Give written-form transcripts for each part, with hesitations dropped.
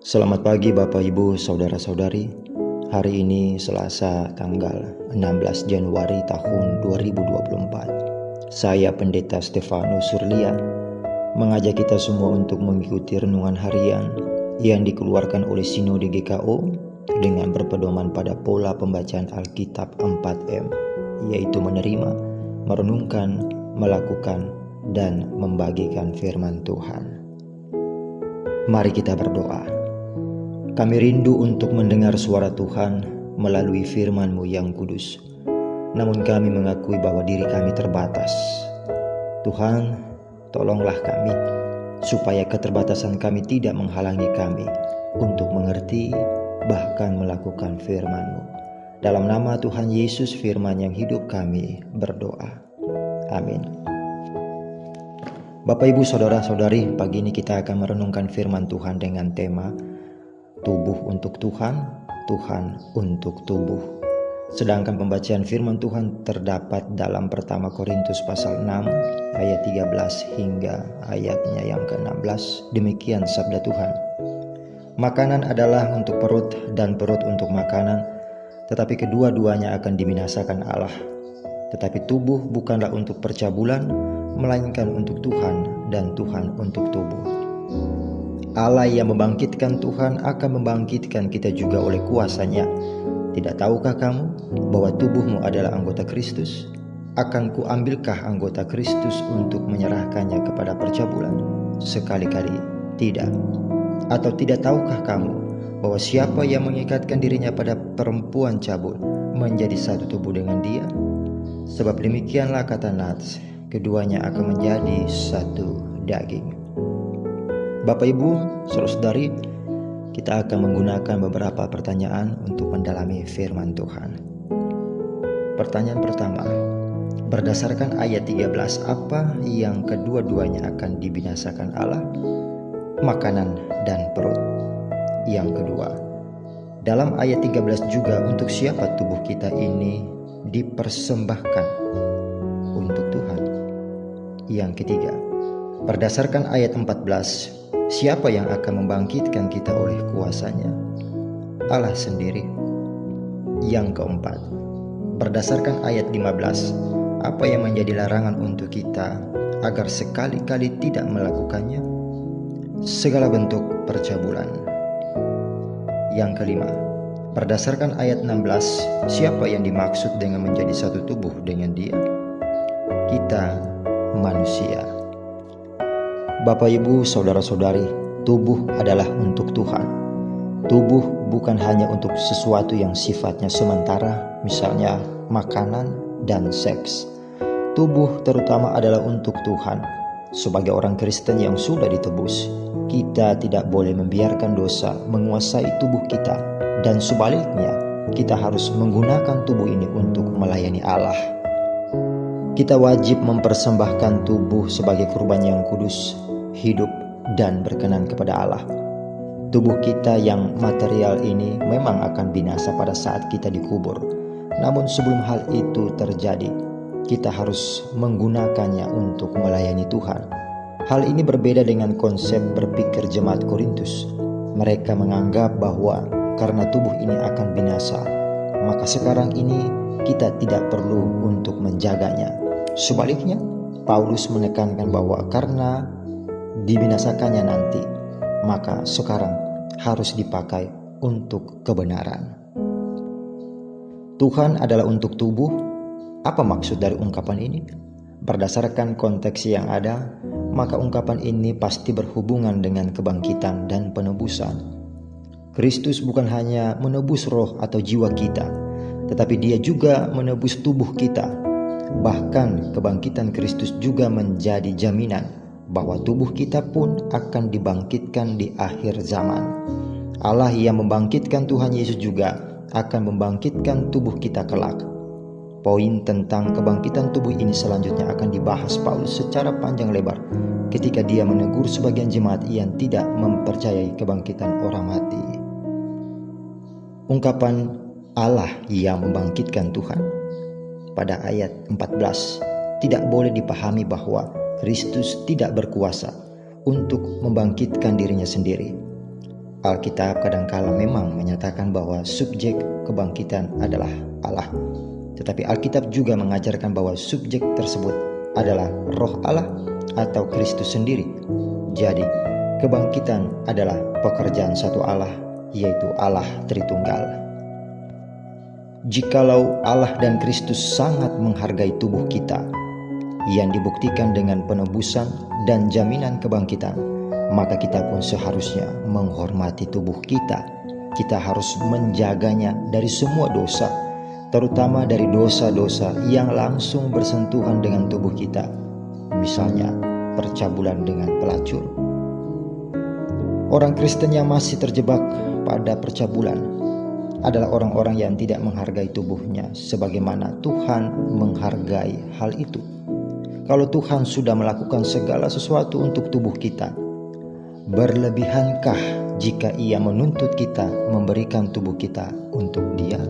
Selamat pagi Bapak Ibu Saudara-saudari. Hari ini Selasa tanggal 16 Januari tahun 2024. Saya Pendeta Stefanus Surlia mengajak kita semua untuk mengikuti renungan harian yang dikeluarkan oleh Sinode GKO dengan berpedoman pada pola pembacaan Alkitab 4M, yaitu menerima, merenungkan, melakukan, dan membagikan firman Tuhan. Mari kita berdoa. Kami rindu untuk mendengar suara Tuhan melalui firman-Mu yang kudus. Namun kami mengakui bahwa diri kami terbatas. Tuhan, tolonglah kami, supaya keterbatasan kami tidak menghalangi kami untuk mengerti, bahkan melakukan firman-Mu. Dalam nama Tuhan Yesus firman yang hidup kami berdoa. Amin. Bapak Ibu Saudara-saudari, pagi ini kita akan merenungkan firman Tuhan dengan tema Tubuh untuk Tuhan, Tuhan untuk tubuh. Sedangkan pembacaan firman Tuhan terdapat dalam 1 Korintus pasal 6 ayat 13 hingga ayatnya yang ke-16. Demikian sabda Tuhan. Makanan adalah untuk perut dan perut untuk makanan, tetapi kedua-duanya akan dibinasakan Allah. Tetapi tubuh bukanlah untuk percabulan, melainkan untuk Tuhan, dan Tuhan untuk tubuh. Allah yang membangkitkan Tuhan akan membangkitkan kita juga oleh kuasa-Nya. Tidak tahukah kamu bahwa tubuhmu adalah anggota Kristus? Akan kuambilkah anggota Kristus untuk menyerahkannya kepada percabulan? Sekali-kali tidak. Atau tidak tahukah kamu bahwa siapa yang mengikatkan dirinya pada perempuan cabul menjadi satu tubuh dengan dia? Sebab demikianlah kata Nats, keduanya akan menjadi satu daging. Bapak Ibu, saudara-saudari, kita akan menggunakan beberapa pertanyaan untuk mendalami firman Tuhan. Pertanyaan pertama, berdasarkan ayat 13, apa yang kedua-duanya akan dibinasakan Allah? Makanan dan perut. Yang kedua, dalam ayat 13 juga untuk siapa tubuh kita ini dipersembahkan? Untuk Tuhan. Yang ketiga, berdasarkan ayat 14, siapa yang akan membangkitkan kita oleh kuasa-Nya? Allah sendiri. Yang keempat, berdasarkan ayat 15, apa yang menjadi larangan untuk kita agar sekali-kali tidak melakukannya? Segala bentuk percabulan. Yang kelima, berdasarkan ayat 16, siapa yang dimaksud dengan menjadi satu tubuh dengan Dia? Kita manusia. Bapak Ibu Saudara-saudari, tubuh adalah untuk Tuhan. Tubuh bukan hanya untuk sesuatu yang sifatnya sementara, misalnya makanan dan seks. Tubuh terutama adalah untuk Tuhan. Sebagai orang Kristen yang sudah ditebus, kita tidak boleh membiarkan dosa menguasai tubuh kita, dan sebaliknya, kita harus menggunakan tubuh ini untuk melayani Allah. Kita wajib mempersembahkan tubuh sebagai kurban yang kudus, hidup, dan berkenan kepada Allah. Tubuh kita yang material ini memang akan binasa pada saat kita dikubur. Namun sebelum hal itu terjadi, kita harus menggunakannya untuk melayani Tuhan. Hal ini berbeda dengan konsep berpikir jemaat Korintus. Mereka menganggap bahwa karena tubuh ini akan binasa, maka sekarang ini kita tidak perlu untuk menjaganya. Sebaliknya, Paulus menekankan bahwa karena dibinasakannya nanti, maka sekarang harus dipakai untuk kebenaran. Tuhan adalah untuk tubuh. Apa maksud dari ungkapan ini? Berdasarkan konteks yang ada, maka ungkapan ini pasti berhubungan dengan kebangkitan dan penebusan. Kristus bukan hanya menebus roh atau jiwa kita, tetapi Dia juga menebus tubuh kita. Bahkan kebangkitan Kristus juga menjadi jaminan bahwa tubuh kita pun akan dibangkitkan di akhir zaman. Allah yang membangkitkan Tuhan Yesus juga akan membangkitkan tubuh kita kelak. Poin tentang kebangkitan tubuh ini selanjutnya akan dibahas Paulus secara panjang lebar ketika dia menegur sebagian jemaat yang tidak mempercayai kebangkitan orang mati. Ungkapan Allah yang membangkitkan Tuhan pada ayat 14 tidak boleh dipahami bahwa Kristus tidak berkuasa untuk membangkitkan dirinya sendiri. Alkitab kadangkala memang menyatakan bahwa subjek kebangkitan adalah Allah. Tetapi Alkitab juga mengajarkan bahwa subjek tersebut adalah Roh Allah atau Kristus sendiri. Jadi, kebangkitan adalah pekerjaan satu Allah, yaitu Allah Tritunggal. Jikalau Allah dan Kristus sangat menghargai tubuh kita, yang dibuktikan dengan penebusan dan jaminan kebangkitan, maka kita pun seharusnya menghormati tubuh kita. Kita harus menjaganya dari semua dosa, terutama dari dosa-dosa yang langsung bersentuhan dengan tubuh kita. Misalnya, percabulan dengan pelacur. Orang Kristen yang masih terjebak pada percabulan adalah orang-orang yang tidak menghargai tubuhnya sebagaimana Tuhan menghargai hal itu. Kalau Tuhan sudah melakukan segala sesuatu untuk tubuh kita, berlebihankah jika Ia menuntut kita memberikan tubuh kita untuk Dia?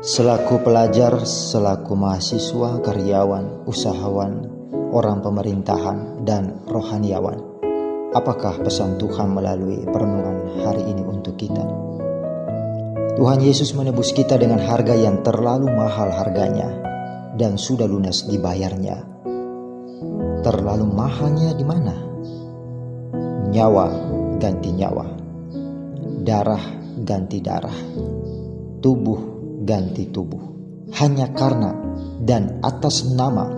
Selaku pelajar, selaku mahasiswa, karyawan, usahawan, orang pemerintahan, dan rohaniawan, apakah pesan Tuhan melalui perenungan hari ini untuk kita? Tuhan Yesus menebus kita dengan harga yang terlalu mahal harganya, dan sudah lunas dibayarnya. Terlalu mahalnya di mana? Nyawa ganti nyawa, darah ganti darah, tubuh ganti tubuh, hanya karena dan atas nama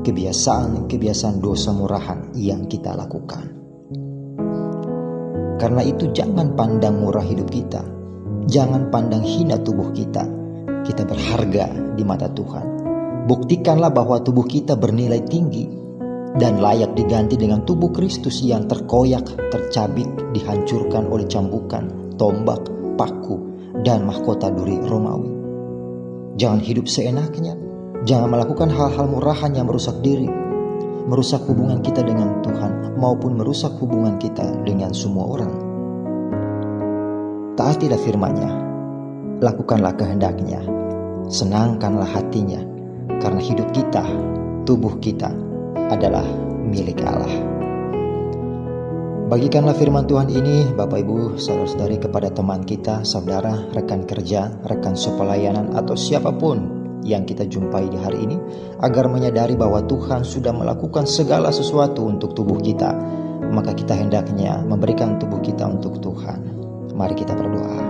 kebiasaan dosa murahan yang kita lakukan. Karena itu jangan pandang murah hidup kita, jangan pandang hina tubuh kita. Kita berharga di mata Tuhan. Buktikanlah bahwa tubuh kita bernilai tinggi dan layak diganti dengan tubuh Kristus yang terkoyak, tercabik, dihancurkan oleh cambukan, tombak, paku, dan mahkota duri Romawi. Jangan hidup seenaknya, jangan melakukan hal-hal murahan yang merusak diri, merusak hubungan kita dengan Tuhan, maupun merusak hubungan kita dengan semua orang. Taatilah firman-Nya, lakukanlah kehendak-Nya, senangkanlah hatinya, karena hidup kita, tubuh kita adalah milik Allah. Bagikanlah firman Tuhan ini, Bapak Ibu, saudara-saudari, kepada teman kita, saudara, rekan kerja, rekan sepelayanan, atau siapapun yang kita jumpai di hari ini, agar menyadari bahwa Tuhan sudah melakukan segala sesuatu untuk tubuh kita, maka kita hendaknya memberikan tubuh kita untuk Tuhan. Mari kita berdoa.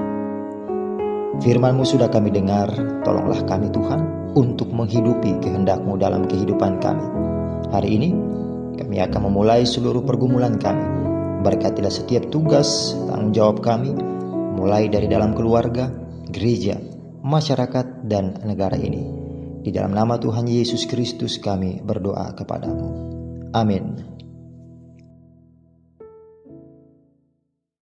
Firman-Mu sudah kami dengar, tolonglah kami Tuhan untuk menghidupi kehendak-Mu dalam kehidupan kami. Hari ini kami akan memulai seluruh pergumulan kami. Berkatilah setiap tugas, tanggung jawab kami, mulai dari dalam keluarga, gereja, masyarakat, dan negara ini. Di dalam nama Tuhan Yesus Kristus kami berdoa kepadamu. Amin.